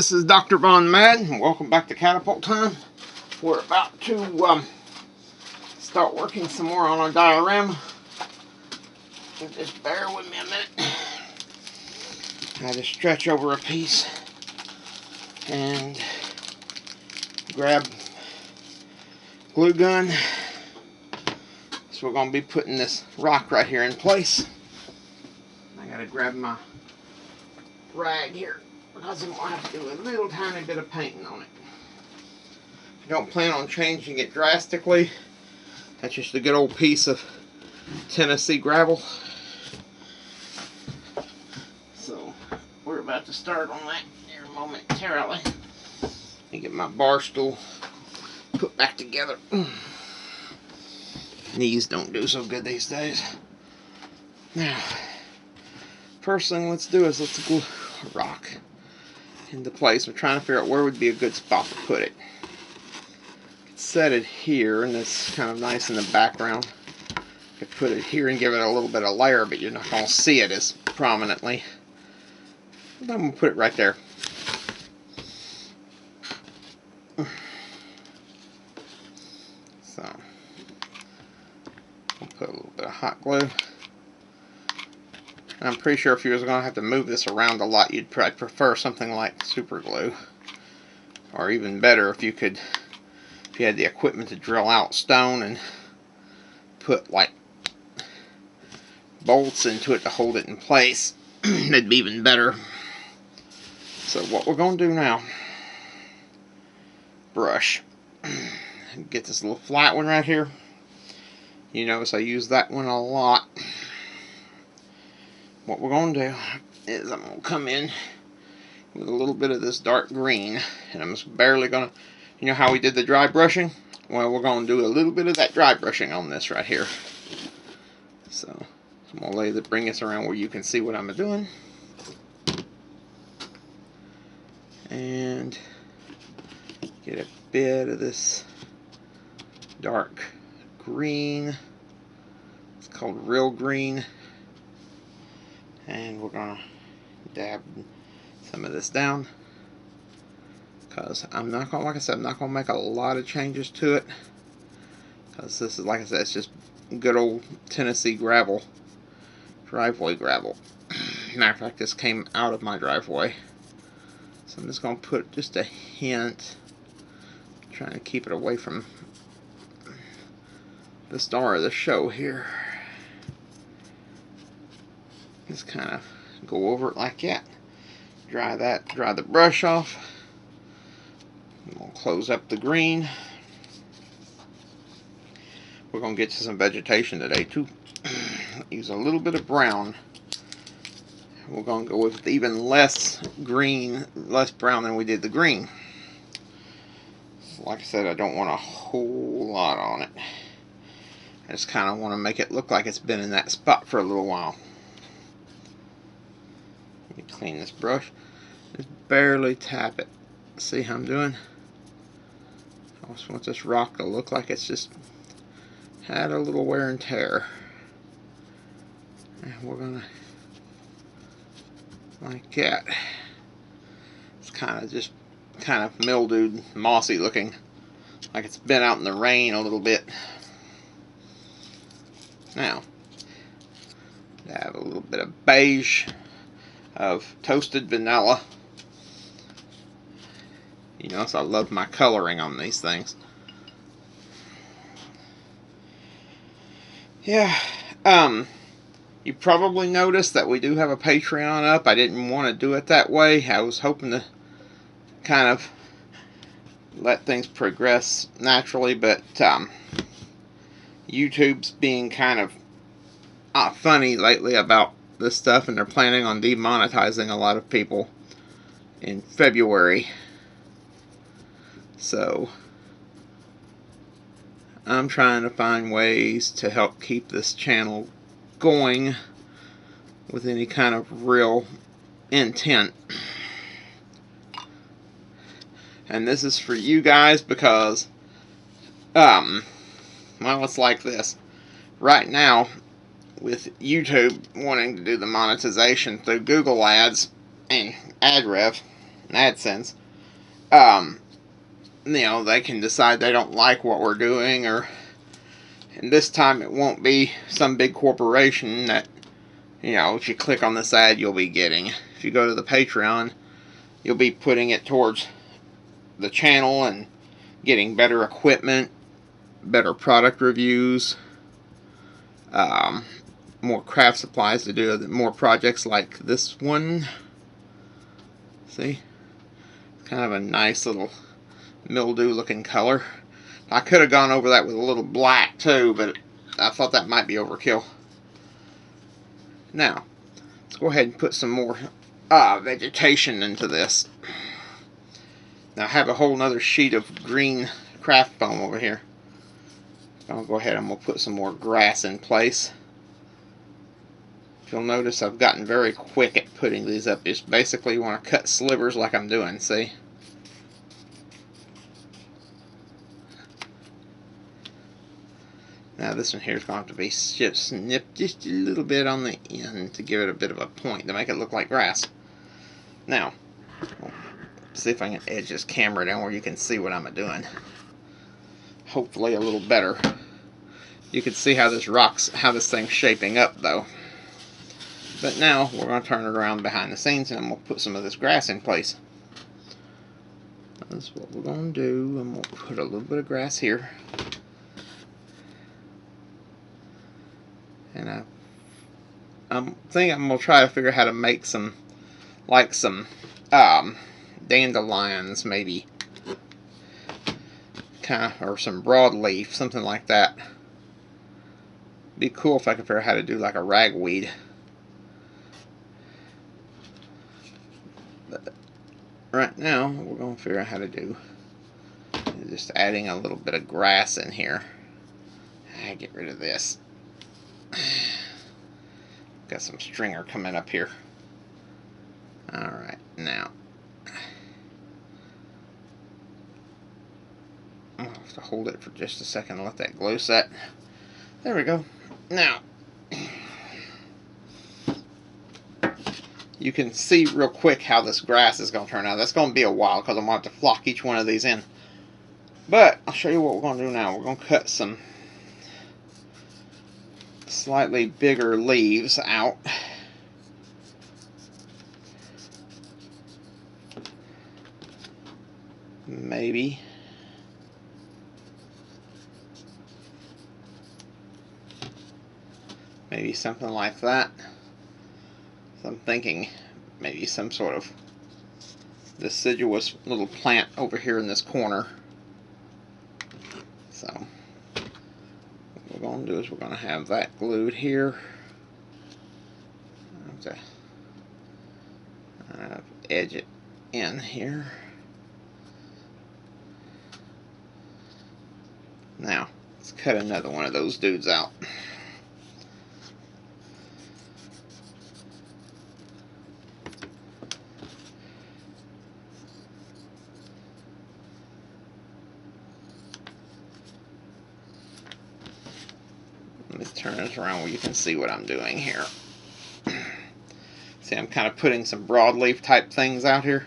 This is Dr. Von Mad, and welcome back to Catapult Time. We're about to start working some more on our diorama. So just bear with me a minute. I just stretch over a piece and grab glue gun. So we're going to be putting this rock right here in place. I got to grab my rag here, because I'm going to have to do a little tiny bit of painting on it. I don't plan on changing it drastically. That's just a good old piece of Tennessee gravel. So we're about to start on that here momentarily. Let me get my bar stool put back together. Knees don't do so good these days. Now, first thing let's do is let's glue a rock into place. We're trying to figure out where would be a good spot to put it. Set it here, and it's kind of nice in the background. You could put it here and give it a little bit of layer, but you're not going to see it as prominently. But I'm going to put it right there. So, I'll put a little bit of hot glue. I'm pretty sure if you was going to have to move this around a lot, you'd probably prefer something like super glue. Or even better, if you had the equipment to drill out stone and put like bolts into it to hold it in place, that'd be even better. So what we're going to do now, brush. Get this little flat one right here. You notice I use that one a lot. What we're going to do is I'm going to come in with a little bit of this dark green, and I'm just barely going to, you know how we did the dry brushing? Well, we're going to do a little bit of that dry brushing on this right here. So I'm going to bring this around where you can see what I'm doing. And get a bit of this dark green. It's called real green. And we're going to dab some of this down, because I'm not going to, like I said, I'm not going to make a lot of changes to it, because this is, like I said, it's just good old Tennessee gravel, driveway gravel. Matter of fact, this came out of my driveway. So I'm just going to put just a hint, trying to keep it away from the star of the show here. Just kind of go over it like that. Dry the brush off. We'll close up the green. We're going to get to some vegetation today too. Use a little bit of brown. We're going to go with even less green, less brown than we did the green. So like I said, I don't want a whole lot on it. I just kind of want to make it look like it's been in that spot for a little while. Clean this brush. Just barely tap it. See how I'm doing? I just want this rock to look like it's just had a little wear and tear. And we're gonna, like that. It's kind of mildewed, mossy looking, like it's been out in the rain a little bit. Now, I have a little bit of beige of toasted vanilla. You notice I love my coloring on these things. Yeah, you probably noticed that we do have a Patreon up. I didn't want to do it that way. I was hoping to kind of let things progress naturally, but YouTube's being kind of funny lately about this stuff, and they're planning on demonetizing a lot of people in February. So I'm trying to find ways to help keep this channel going with any kind of real intent. And this is for you guys, because well, it's like this. Right now, with YouTube wanting to do the monetization through Google Ads and AdRev and AdSense, you know, they can decide they don't like what we're doing, and this time it won't be some big corporation that, you know, if you click on this ad, you'll be getting. If you go to the Patreon, you'll be putting it towards the channel and getting better equipment, better product reviews, more craft supplies to do more projects like this one. See? Kind of a nice little mildew looking color. I could have gone over that with a little black too, but I thought that might be overkill. Now, let's go ahead and put some more vegetation into this. Now I have a whole nother sheet of green craft foam over here. I'll go ahead and we'll put some more grass in place. You'll notice I've gotten very quick at putting these up. Just basically you want to cut slivers like I'm doing, see? Now this one here is going to have to be just snipped just a little bit on the end to give it a bit of a point to make it look like grass. Now, see if I can edge this camera down where you can see what I'm doing. Hopefully a little better. You can see how this thing's shaping up though. But now we're going to turn it around behind the scenes and we'll put some of this grass in place. That's what we're going to do, and we'll put a little bit of grass here. And I'm thinking I'm going to try to figure out how to make some dandelions maybe. Or some broadleaf, something like that. Be cool if I could figure out how to do like a ragweed. But right now, what we're going to figure out how to do is just adding a little bit of grass in here. Get rid of this. Got some stringer coming up here. Alright, now I'll have to hold it for just a second and let that glue set. There we go. Now, you can see real quick how this grass is going to turn out. That's going to be a while because I'm going to have to flock each one of these in. But I'll show you what we're going to do now. We're going to cut some slightly bigger leaves out. Maybe. Maybe something like that. So I'm thinking maybe some sort of deciduous little plant over here in this corner. So what we're going to do is we're going to have that glued here. I have to edge it in here. Now, let's cut another one of those dudes out. Let me turn this around where you can see what I'm doing here. See, I'm kind of putting some broadleaf type things out here.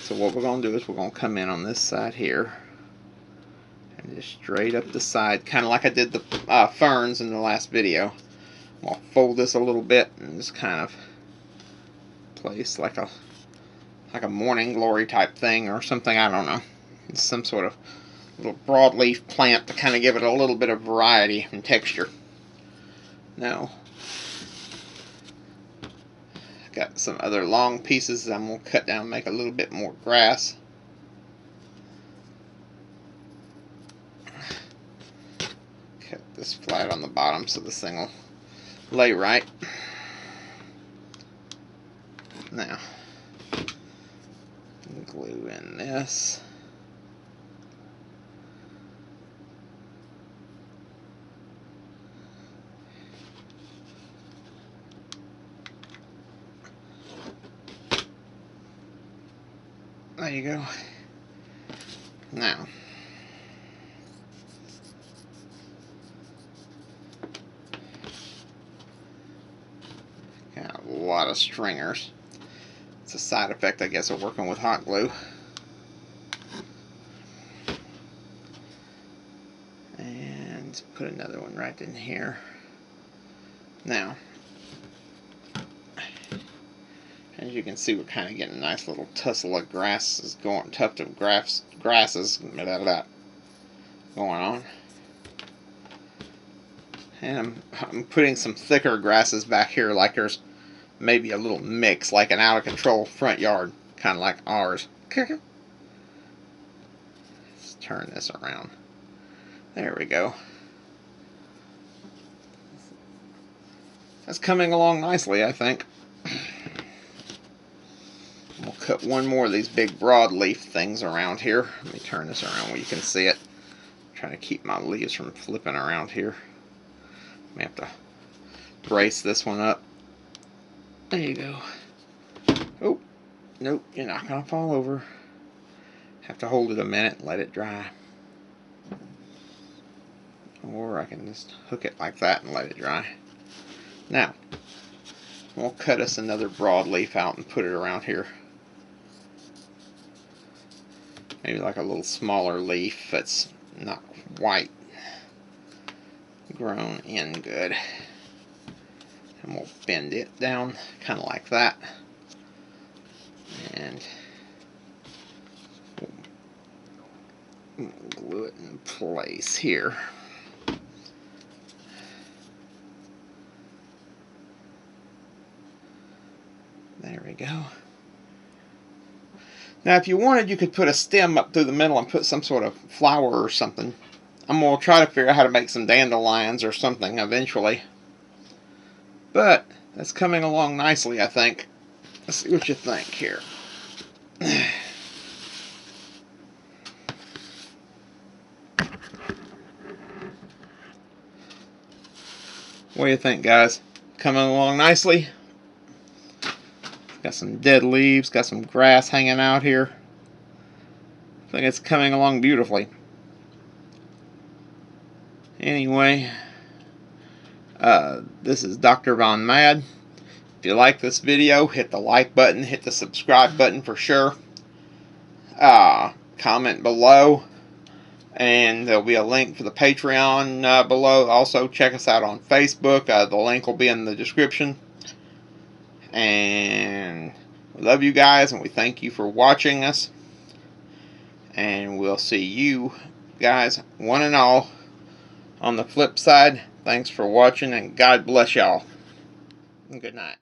So what we're going to do is we're going to come in on this side here. And just straight up the side, kind of like I did the ferns in the last video. I'll fold this a little bit and just kind of place like a morning glory type thing or something, I don't know. It's some sort of little broadleaf plant to kind of give it a little bit of variety and texture. Now, I've got some other long pieces that I'm going to cut down and make a little bit more grass. Cut this flat on the bottom so this thing will lay right. Now, glue in this. There you go. Now, got a lot of stringers. It's a side effect, I guess, of working with hot glue. Let's put another one right in here. Now, as you can see, we're kind of getting a nice little tussle of grasses going, tuft of grasses going on. And I'm putting some thicker grasses back here, like there's maybe a little mix, like an out of control front yard, kind of like ours. Let's turn this around. There we go. That's coming along nicely, I think. We'll cut one more of these big broadleaf things around here. Let me turn this around where you can see it. I'm trying to keep my leaves from flipping around here. I have to brace this one up. There you go. Oh, nope, you're not going to fall over. Have to hold it a minute and let it dry. Or I can just hook it like that and let it dry. Now, we'll cut us another broadleaf out and put it around here. Maybe like a little smaller leaf that's not quite grown in good. And we'll bend it down kind of like that. And we'll glue it in place here. There we go. Now if you wanted, you could put a stem up through the middle and put some sort of flower or something. I'm going to try to figure out how to make some dandelions or something eventually. But that's coming along nicely, I think. Let's see what you think here. What do you think, guys? Coming along nicely? Got some dead leaves, got some grass hanging out here. I think it's coming along beautifully. Anyway, this is Dr. Von Mad. If you like this video, hit the like button, hit the subscribe button for sure. Comment below, and there'll be a link for the Patreon below. Also, check us out on Facebook. The link will be in the description. And we love you guys, and we thank you for watching us. And we'll see you guys, one and all, on the flip side. Thanks for watching, and God bless y'all. And good night.